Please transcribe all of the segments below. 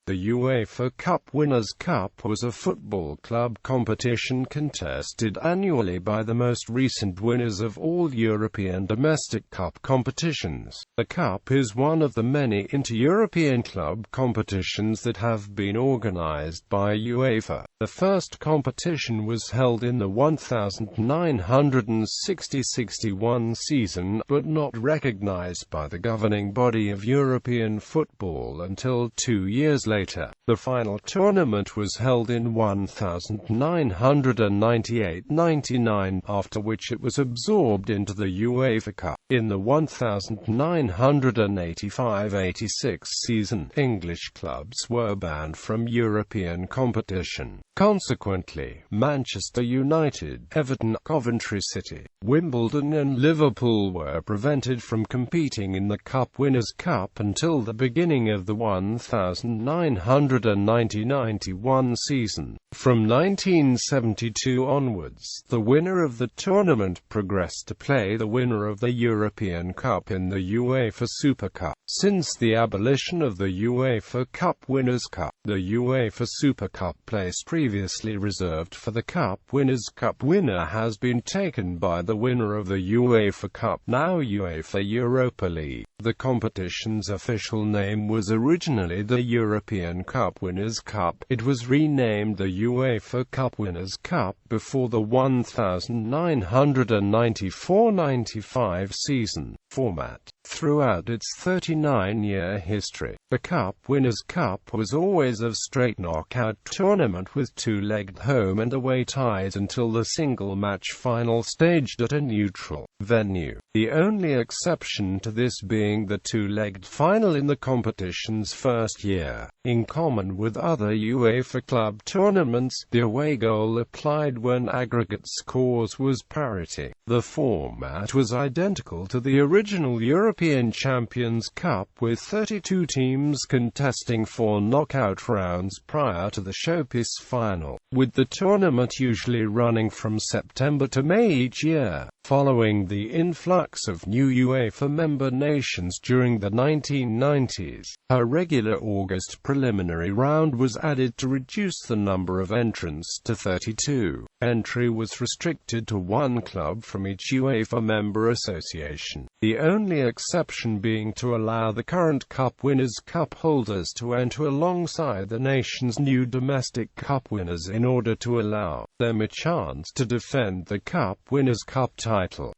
The UEFA Cup Winners' Cup was a football club competition contested annually by the most recent winners of all European domestic cup competitions. The Cup is one of the many inter-European club competitions that have been organised by UEFA. The first competition was held in the 1960-61 season, but not recognised by the governing body of European football until 2 years later. The final tournament was held in 1998-99, after which it was absorbed into the UEFA Cup. In the 1985-86 season, English clubs were banned from European competition. Consequently, Manchester United, Everton, Coventry City, Wimbledon and Liverpool were prevented from competing in the Cup Winners' Cup until the beginning of the 1990-91 season. From 1972 onwards, the winner of the tournament progressed to play the winner of the European Cup in the UEFA Super Cup. Since the abolition of the UEFA Cup Winners' Cup, the UEFA Super Cup place previously reserved for the Cup Winners' Cup winner has been taken by the winner of the UEFA Cup, now UEFA Europa League. The competition's official name was originally the European Cup Winners' Cup. It was renamed the UEFA Cup Winners' Cup before the 1994-95 season. Format. Throughout its 39-year history, the Cup Winners' Cup was always a straight knockout tournament with two-legged home and away ties until the single-match final staged at a neutral venue. The only exception to this being the two-legged final in the competition's first year. In common with other UEFA club tournaments, the away goal applied when aggregate scores was parity. The format was identical to the original European Champions Cup, with 32 teams contesting 4 knockout rounds prior to the showpiece final, with the tournament usually running from September to May each year. Following the influx of new UEFA member nations during the 1990s, a regular August preliminary round was added to reduce the number of entrants to 32. Entry was restricted to 1 club from each UEFA member association, the only exception being to allow the current Cup Winners' Cup holders to enter alongside the nation's new domestic cup winners in order to allow them a chance to defend the Cup Winners' Cup title.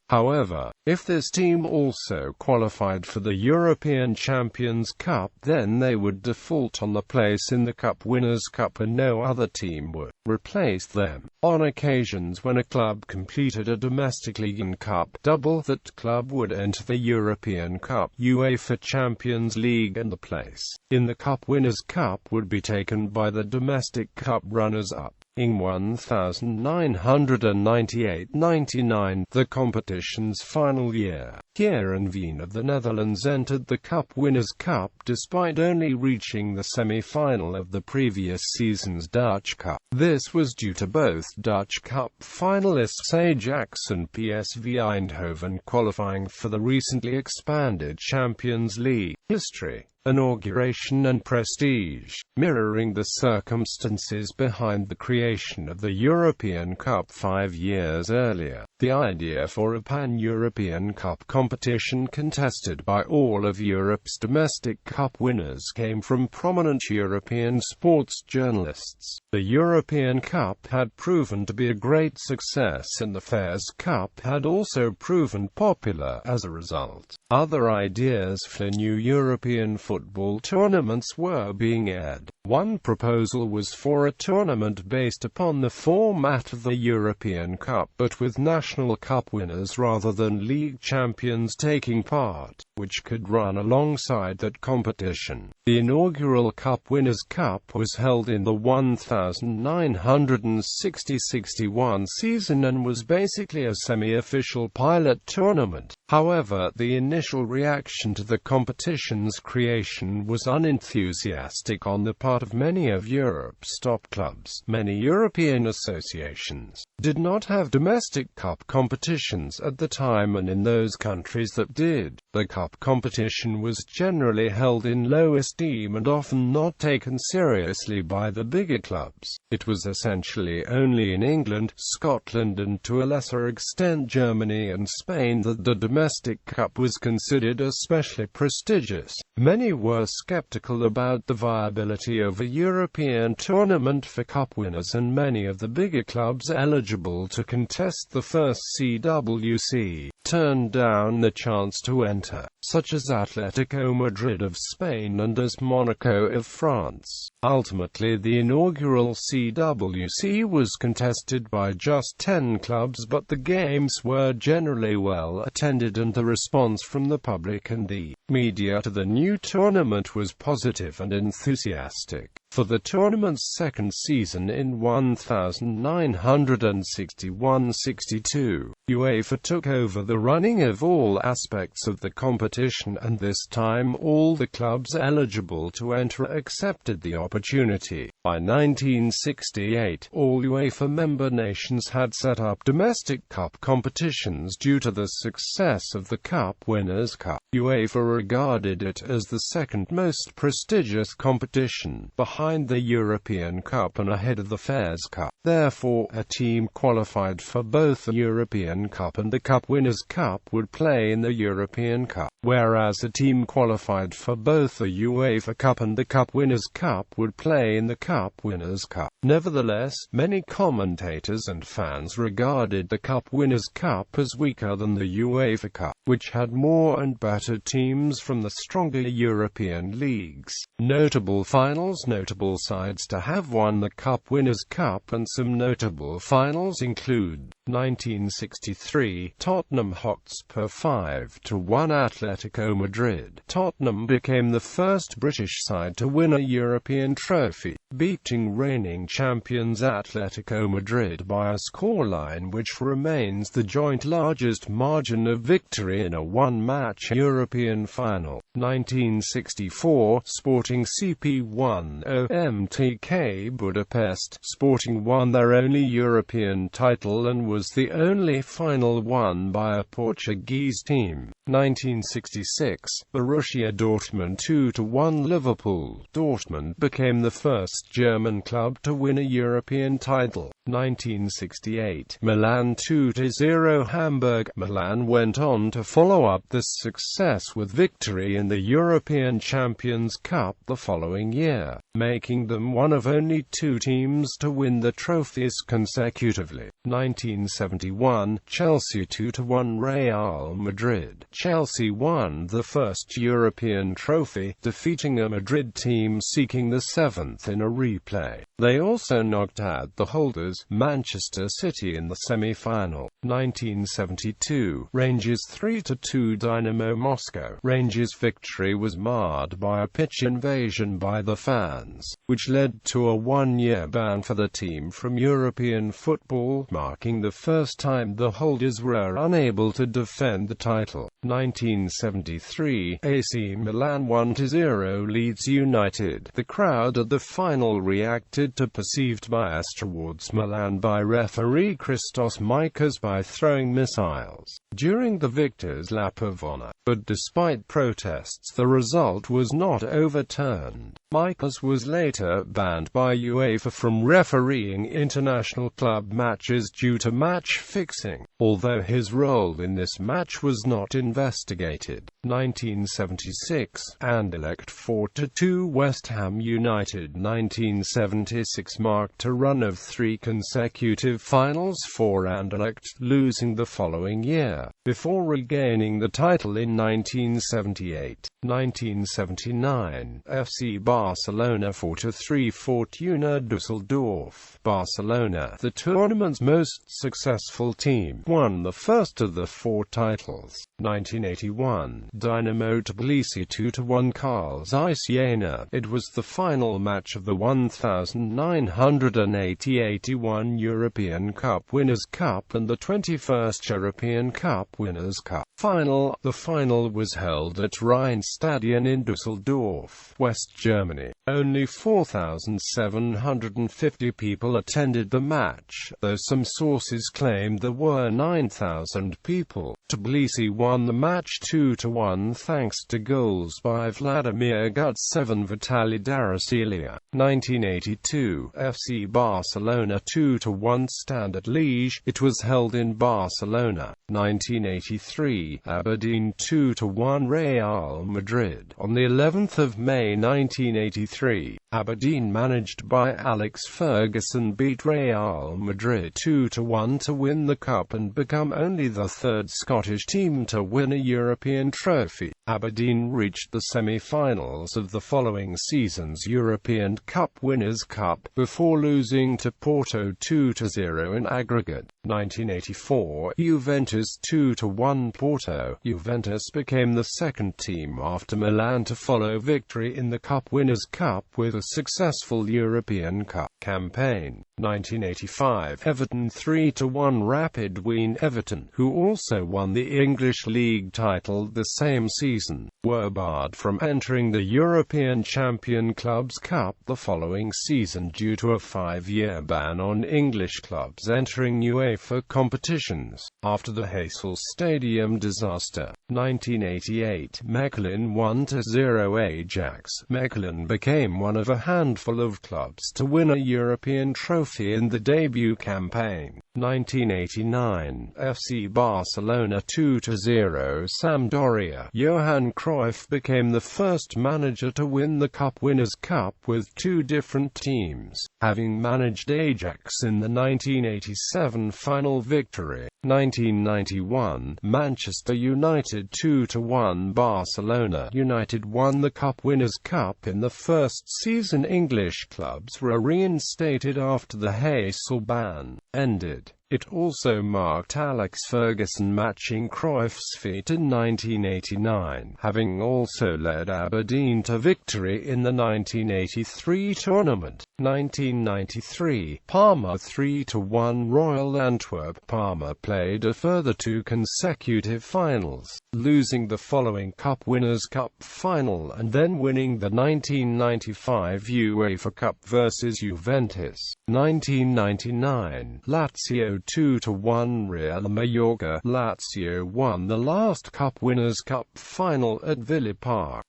However, if this team also qualified for the European Champions Cup, then they would default on the place in the Cup Winners' Cup and no other team would replace them. On occasions when a club completed a domestic league and cup double, that club would enter the European Cup, UEFA Champions League, and the place in the Cup Winners' Cup would be taken by the domestic cup runners-up. In 1998-99, the competition's final year, Heerenveen of the Netherlands entered the Cup Winners' Cup despite only reaching the semi-final of the previous season's Dutch Cup. This was due to both Dutch Cup finalists Ajax and PSV Eindhoven qualifying for the recently expanded Champions League. History, inauguration and prestige, mirroring the circumstances behind the creation of the European Cup 5 years earlier. The idea for a pan-European cup competition contested by all of Europe's domestic cup winners came from prominent European sports journalists. The European Cup had proven to be a great success and the Fairs Cup had also proven popular as a result. Other ideas for new European football tournaments were being aired. One proposal was for a tournament based upon the format of the European Cup, but with national cup winners rather than league champions taking part, which could run alongside that competition. The inaugural Cup Winners' Cup was held in the 1960-61 season and was basically a semi-official pilot tournament. However, the initial reaction to the competition's creation was unenthusiastic on the part of many of Europe's top clubs. Many European associations did not have domestic cup competitions at the time, and in those countries that did, the cup competition was generally held in lowest esteem and often not taken seriously by the bigger clubs. It was essentially only in England, Scotland and to a lesser extent Germany and Spain that the domestic cup was considered especially prestigious. Many were skeptical about the viability of a European tournament for cup winners, and many of the bigger clubs eligible to contest the first CWC turned down the chance to enter, such as Atletico Madrid of Spain and AS Monaco of France. Ultimately, the inaugural CWC was contested by just 10 clubs, but the games were generally well attended and the response from the public and the media to the new tournament was positive and enthusiastic. For the tournament's second season in 1961-62, UEFA took over the running of all aspects of the competition, and this time all the clubs eligible to enter accepted the opportunity. By 1968, all UEFA member nations had set up domestic cup competitions due to the success of the Cup Winners' Cup. UEFA regarded it as the second most prestigious competition, behind the European Cup and ahead of the Fairs Cup. Therefore, a team qualified for both the European Cup and the Cup Winners' Cup would play in the European Cup, whereas a team qualified for both the UEFA Cup and the Cup Winners' Cup would play in the Cup Winners' Cup. Nevertheless, many commentators and fans regarded the Cup Winners' Cup as weaker than the UEFA Cup, which had more and better teams from the stronger European leagues. Notable finals. Notable sides to have won the Cup Winners' Cup, and some notable finals include 1963, Tottenham Hotspur 5-1 Atletico Madrid. Tottenham became the first British side to win a European trophy, beating reigning champions Atletico Madrid by a scoreline which remains the joint largest margin of victory in a one-match European final. 1964, Sporting CP1 OMTK Budapest. Sporting won their only European title and was the only final won by a Portuguese team. 1966, Borussia Dortmund 2-1 Liverpool. Dortmund became the first German club to win a European title. 1968, Milan 2-0 Hamburg. Milan went on to follow up this success with victory in the European Champions Cup the following year, making them one of only two teams to win the trophies consecutively. 1971, Chelsea 2-1 Real Madrid. Chelsea won the first European trophy, defeating a Madrid team seeking the seventh in a replay. They also knocked out the holders, Manchester City, in the semi-final. 1972, Rangers 3-2 Dynamo Moscow. Rangers' victory was marred by a pitch invasion by the fans, which led to a one-year ban for the team from European football, marking the first time the holders were unable to defend the title. 1973, AC Milan 1-0 Leeds United. The crowd at the final reacted to perceived bias towards Milan by referee Christos Mikas by throwing missiles during the victors' lap of honor. But despite protests, the result was not overturned. Mikas was later banned by UEFA from refereeing international club matches due to match fixing, although his role in this match was not investigated. 1976, Anderlecht 4-2 West Ham United. 1976 marked a run of 3 consecutive finals for Anderlecht, losing the following year, before regaining the title in 1978. 1979, FC Barcelona 4-3 Fortuna Düsseldorf. Barcelona, the tournament's most successful team, won the first of the 4 titles. 1981, Dynamo Tbilisi 2-1 Carl Zeiss Jena. It was the final match of the 1980-81 European Cup Winners' Cup and the 21st European Cup Winners' Cup final. The final was held at Rheinstadion in Düsseldorf, West Germany. Only 4,750 people attended the match, though some sources claimed there were 9,000 people. Tbilisi won the match 2-1 thanks to goals by Vladimir Gutsev and Vitaly Darasilia. 1982, FC Barcelona 2-1 Standard Liège. It was held in Barcelona. 1983, Aberdeen 2-1 Real Madrid. On the 11th of May 1983, Aberdeen, managed by Alex Ferguson, beat Real Madrid 2-1 to win the cup and become only the third Scottish team to win a European trophy. Aberdeen reached the semi-finals of the following season's European Cup Winners' Cup, before losing to Porto 2-0 in aggregate. 1984, Juventus 2-1 Porto. Juventus became the second team after Milan to follow victory in the Cup Winners' Cup with a successful European Cup campaign. 1985, Everton 3-1 Rapid Wien. Everton, who also won the English League title the same season, were barred from entering the European Champion Clubs Cup the following season due to a 5-year ban on English clubs entering UEFA competitions, after the Heysel Stadium disaster. 1988, Mechelen 1-0 Ajax. Mechelen became one of a handful of clubs to win a European trophy in the debut campaign. 1989, FC Barcelona 2-0 Sampdoria. Johan Cruyff became the first manager to win the Cup Winners' Cup with two different teams, having managed Ajax in the 1987 final victory. 1991, Manchester United 2-1 Barcelona. United won the Cup Winners' Cup in the first season English clubs were reinstated after the Heysel ban ended. It also marked Alex Ferguson matching Cruyff's feat in 1989, having also led Aberdeen to victory in the 1983 tournament. 1993, Parma 3-1 Royal Antwerp. Parma played a further two consecutive finals, losing the following Cup Winners' Cup final and then winning the 1995 UEFA Cup vs Juventus. 1999, Lazio 2-1 Real Mallorca. Lazio won the last Cup Winners' Cup final at Villa Park.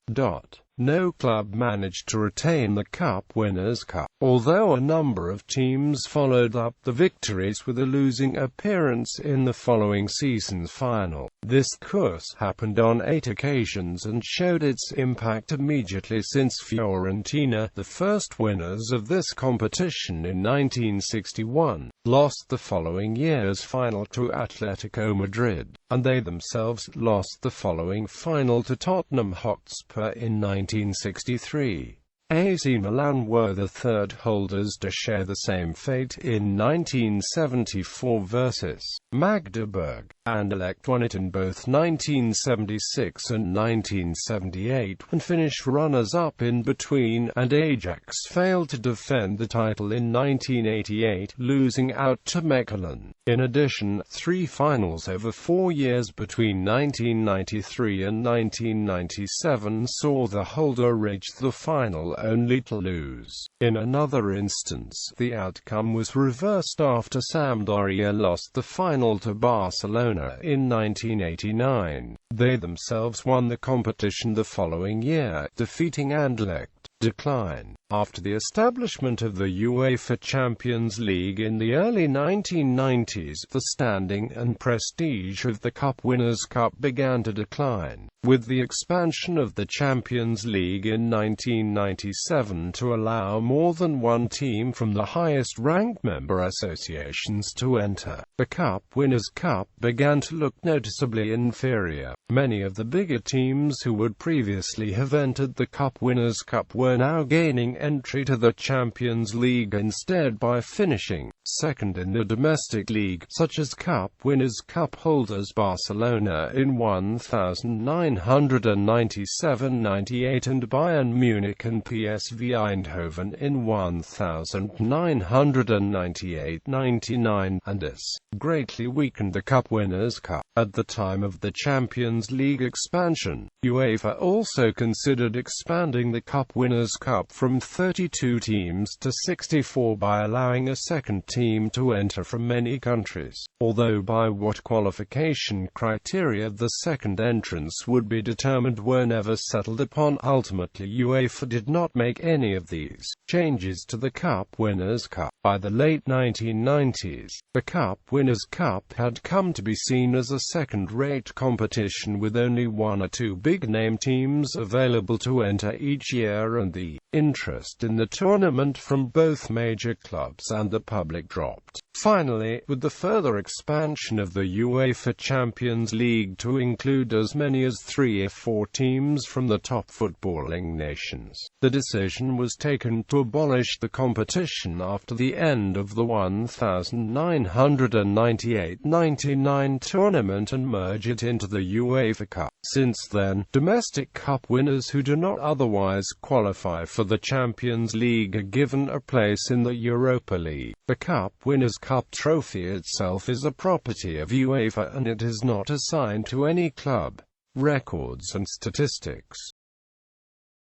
No club managed to retain the Cup Winners' Cup, although a number of teams followed up the victories with a losing appearance in the following season's final. This course happened on 8 occasions and showed its impact immediately, since Fiorentina, the first winners of this competition in 1961, lost the following year's final to Atletico Madrid, and they themselves lost the following final to Tottenham Hotspur in 1963. AC Milan were the third holders to share the same fate in 1974 vs Magdeburg. Anderlecht won it in both 1976 and 1978 and finished runners-up in between, and Ajax failed to defend the title in 1988, losing out to Mechelen. In addition, 3 finals over 4 years between 1993 and 1997 saw the holder reach the final only to lose. In another instance, the outcome was reversed after Sampdoria lost the final to Barcelona in 1989. They themselves won the competition the following year, defeating Anderlecht. Decline. After the establishment of the UEFA Champions League in the early 1990s, the standing and prestige of the Cup Winners' Cup began to decline, with the expansion of the Champions League in 1997 to allow more than one team from the highest-ranked member associations to enter. The Cup Winners' Cup began to look noticeably inferior. Many of the bigger teams who would previously have entered the Cup Winners' Cup were now gaining entry to the Champions League instead by finishing second in the domestic league, such as Cup Winners' Cup holders Barcelona in 1997-98 and Bayern Munich and PSV Eindhoven in 1998-99, and this greatly weakened the Cup Winners' Cup. At the time of the Champions League expansion, UEFA also considered expanding the Cup Winners' Cup from 32 teams to 64 by allowing a second team to enter from many countries, although by what qualification criteria the second entrance would be determined were never settled upon. Ultimately, UEFA did not make any of these changes to the Cup Winners' Cup. By the late 1990s, the Cup Winners' Cup had come to be seen as a second-rate competition with only one or two big-name teams available to enter each year, and the interest in the tournament from both major clubs and the public dropped. Finally, with the further expansion of the UEFA Champions League to include as many as 3 or 4 teams from the top footballing nations, the decision was taken to abolish the competition after the end of the 1998-99 tournament and merge it into the UEFA Cup. Since then, domestic cup winners who do not otherwise qualify for the Champions League are given a place in the Europa League. The Cup Winners' Cup trophy itself is a property of UEFA and it is not assigned to any club. Records and statistics.